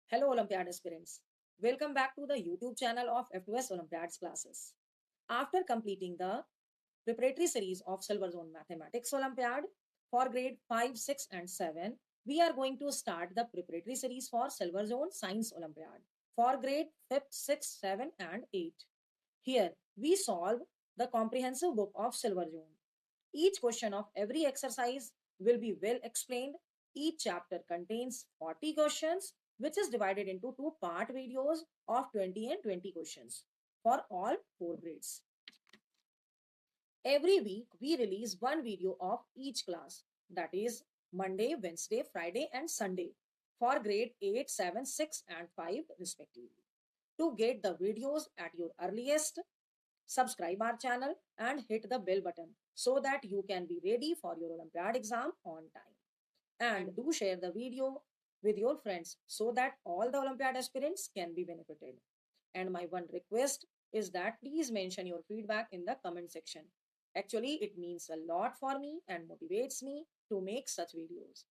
Hello, Olympiad aspirants. Welcome back to the YouTube channel of F2S Olympiads classes. After completing the preparatory series of Silver Zone Mathematics Olympiad for grade 5, 6, and 7, we are going to start the preparatory series for Silver Zone Science Olympiad for grade 5th, 6th, 7, and 8. Here, we solve the comprehensive book of Silver Zone. Each question of every exercise will be well explained. Each chapter contains 40 questions, which is divided into two part videos of 20 and 20 questions for all four grades. Every week, we release one video of each class, that is Monday, Wednesday, Friday, and Sunday for grade 8, 7, 6, and 5 respectively. To get the videos at your earliest, subscribe our channel and hit the bell button so that you can be ready for your Olympiad exam on time. And do share the video with your friends so that all the Olympiad aspirants can be benefited. And my one request is that please mention your feedback in the comment section. Actually, it means a lot for me and motivates me to make such videos.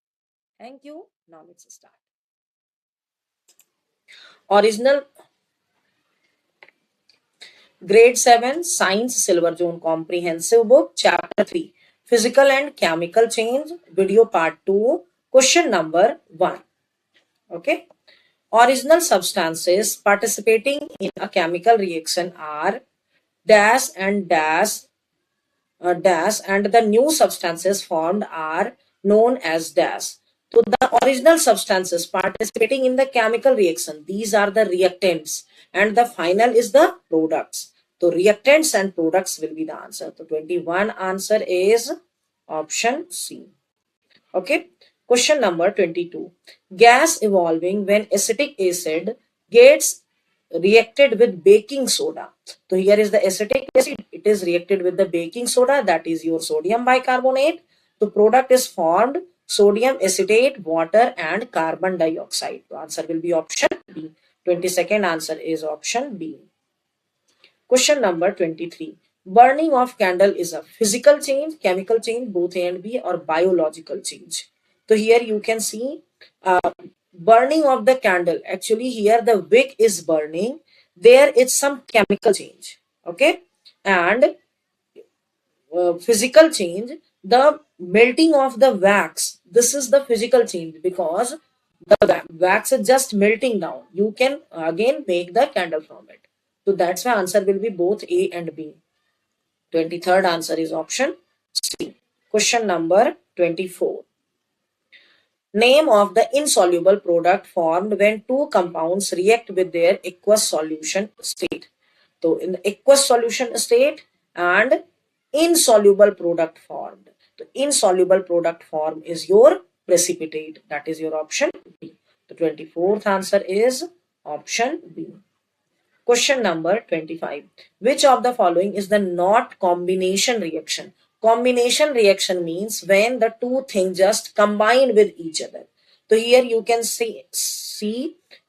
Thank you. Now let's start. Original Grade 7 Science Silver Zone Comprehensive Book, Chapter 3 Physical and Chemical Change, Video Part 2, Question number 1. Okay. Original substances participating in a chemical reaction are dash and dash, and the new substances formed are known as dash. So the original substances participating in the chemical reaction, these are the reactants, and the final is the products. So reactants and products will be the answer. So 21 answer is option C. Okay. Question number 22. Gas evolving when acetic acid gets reacted with baking soda. So here is the acetic acid. It is reacted with the baking soda, that is your sodium bicarbonate. The product is formed sodium acetate, water, and carbon dioxide. The answer will be option B. 22nd answer is option B. Question number 23. Burning of candle is a physical change, chemical change, both A and B, or biological change. So here you can see burning of the candle. Actually, here the wick is burning. There is some chemical change. Okay. And physical change, the melting of the wax. This is the physical change because the wax is just melting down. You can again make the candle from it. So that's why answer will be both A and B. 23rd answer is option C. Question number 24. Name of the insoluble product formed when two compounds react with their aqueous solution state. So in the aqueous solution state and insoluble product formed. The insoluble product form is your precipitate. That is your option B. The 24th answer is option B. Question number 25. Which of the following is the not combination reaction? Combination reaction means when the two things just combine with each other. So here you can see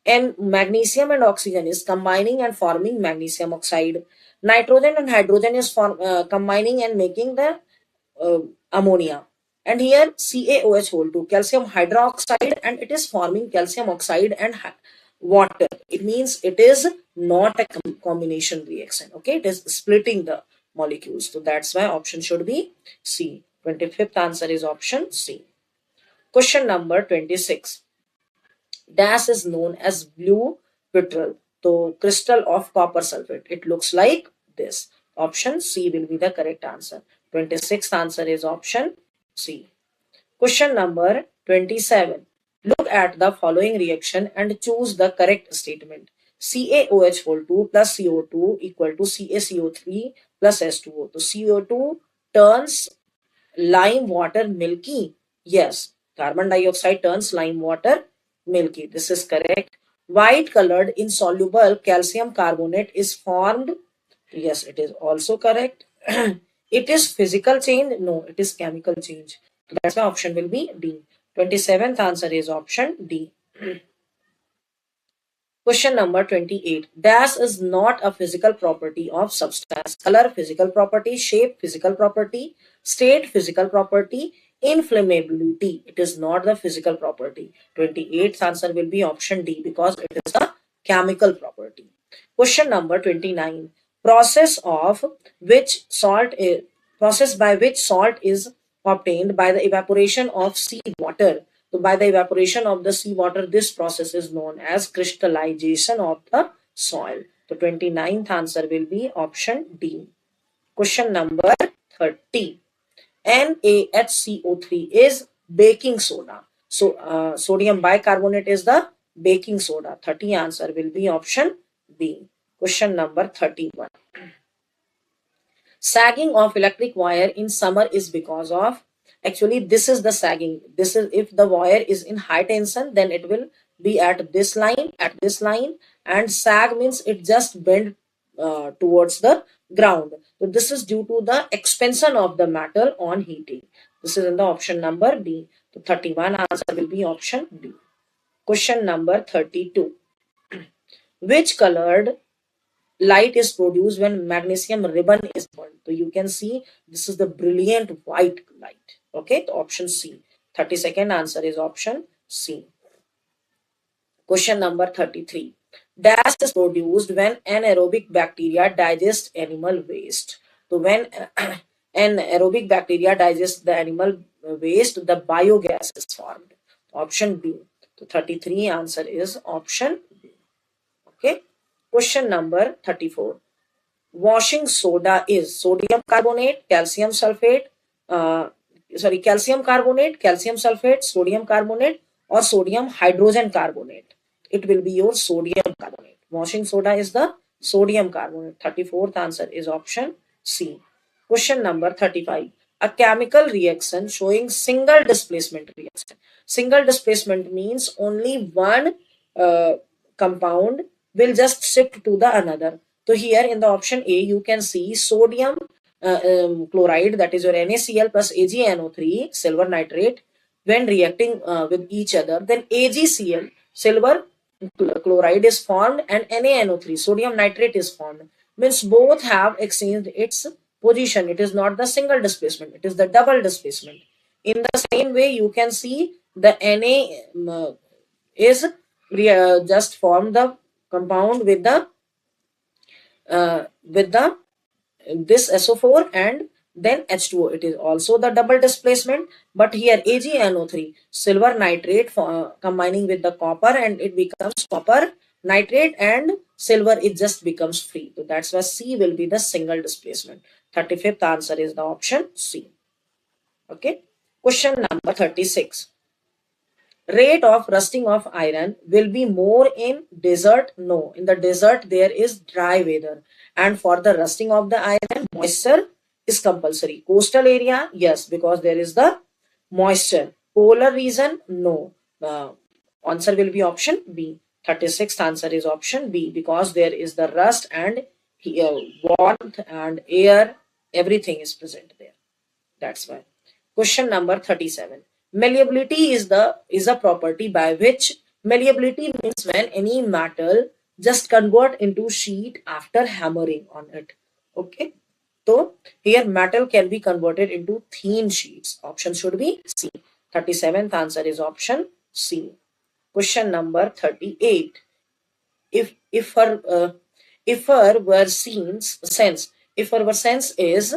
and magnesium and oxygen is combining and forming magnesium oxide. Nitrogen and hydrogen is combining and making the ammonia. And here CaOH whole 2, calcium hydroxide, and it is forming calcium oxide and water. It means it is not a combination reaction. Okay, it is splitting the molecules. So that's why option should be C. 25th answer is option C. Question number 26. Dash is known as blue vitriol. So crystal of copper sulfate. It looks like this. Option C will be the correct answer. 26th answer is option C. Question number 27. Look at the following reaction and choose the correct statement. CaOH whole 2 plus CO2 equal to CaCO3 plus H2O. So CO2 turns lime water milky. Yes, carbon dioxide turns lime water milky. This is correct. White colored insoluble calcium carbonate is formed. Yes, it is also correct. It is physical change. No, it is chemical change. That's why option will be D. 27th answer is option D. Question number 28. Dash is not a physical property of substance. Color, physical property. Shape, physical property. State, physical property. inflammability. It is not the physical property. 28th answer will be option D because it is a chemical property. Question number 29. Process of which salt is process by which salt is obtained by the evaporation of sea water. So by the evaporation of the sea water, this process is known as crystallization of the soil. So 29th answer will be option D. Question number 30. NaHCO3 is baking soda. So sodium bicarbonate is the baking soda. 30 answer will be option B. Question number 31. Sagging of electric wire in summer is because of, actually this is the sagging. This is, if the wire is in high tension, then it will be at this line, and sag means it just bend towards the ground. So this is due to the expansion of the metal on heating. This is in the option number B. So 31 answer will be option B. Question number 32. Which colored light is produced when magnesium ribbon is burned? So you can see this is the brilliant white light. Okay, the option C. 32nd answer is option C. Question number 33. Dash is produced when anaerobic bacteria digest animal waste. So when anaerobic bacteria digest the animal waste, the biogas is formed. Option B. So 33 answer is option B. Okay. Question number 34. Washing soda is sodium carbonate, calcium sulfate, calcium carbonate, calcium sulfate, sodium carbonate, or sodium hydrogen carbonate. It will be your sodium carbonate. Washing soda is the sodium carbonate. 34th answer is option C. Question number 35. A chemical reaction showing single displacement reaction. Single displacement means only one compound will just shift to the another. So here in the option A, you can see sodium chloride, that is your NaCl plus AgNO3, silver nitrate, when reacting with each other, then AgCl, silver chloride is formed, and NaNO3, sodium nitrate is formed. Means both have exchanged its position. It is not the single displacement, it is the double displacement. In the same way, you can see the Na is just formed the compound with the this SO4 and then H2O. It is also the double displacement, but here AgNO3, silver nitrate combining with the copper, and it becomes copper nitrate, and silver, it just becomes free. So that's why C will be the single displacement. 35th answer is the option C. Okay. Question number 36. Rate of rusting of iron will be more in desert? No. In the desert, there is dry weather. And for the rusting of the iron, moisture is compulsory. Coastal area, yes, because there is the moisture. Polar region, no. Answer will be option B. 36th answer is option B because there is the rust and warmth and air, everything is present there. That's why. Question number 37. Malleability is a property by which, malleability means when any metal just convert into sheet after hammering on it. Okay. So here metal can be converted into thin sheets. Option should be C. 37th answer is option C. Question number 38. If our were sense, if our sense is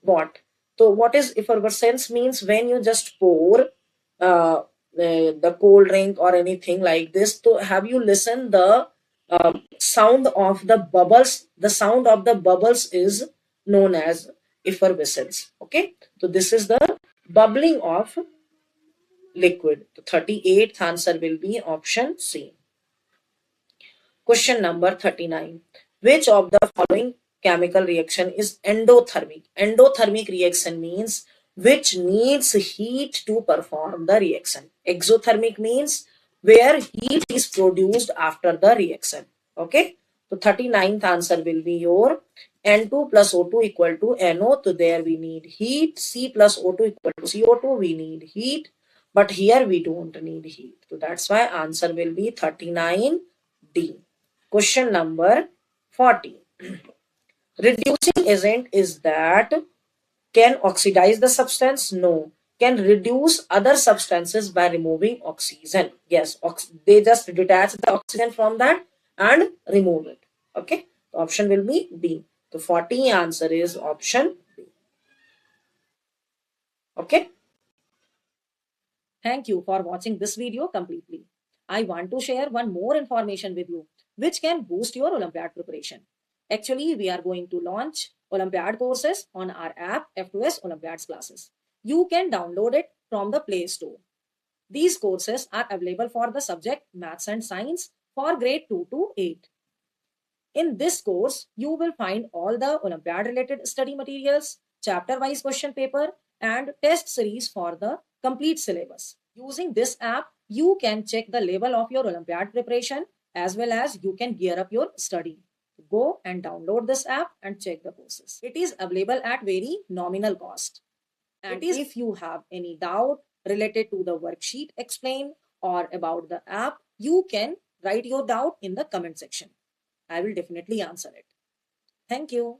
what? So what is effervescence means? When you just pour the cold drink or anything like this. So have you listened the sound of the bubbles? The sound of the bubbles is known as effervescence. Okay, so this is the bubbling of liquid. The 38th answer will be option C. Question number 39. Which of the following chemical reaction is endothermic? Endothermic reaction means which needs heat to perform the reaction. Exothermic means where heat is produced after the reaction. Okay. So 39th answer will be your N2 plus O2 equal to NO. So there we need heat. C plus O2 equal to CO2. We need heat. But here we don't need heat. So that's why answer will be 39D. Question number 40. Reducing agent is that can oxidize the substance? No. can reduce other substances by removing oxygen. Yes, they just detach the oxygen from that and remove it. Okay, the option will be B. The 40 answer is option B. Okay. Thank you for watching this video completely. I want to share one more information with you, which can boost your Olympiad preparation. Actually, we are going to launch Olympiad courses on our app F2S Olympiads classes. You can download it from the Play Store. These courses are available for the subject Maths and Science for grade 2 to 8. In this course, you will find all the Olympiad related study materials, chapter wise question paper, and test series for the complete syllabus. Using this app, you can check the level of your Olympiad preparation as well as you can gear up your study. Go and download this app and check the courses. It is available at very nominal cost. And if you have any doubt related to the worksheet explained or about the app, you can write your doubt in the comment section. I will definitely answer it. Thank you.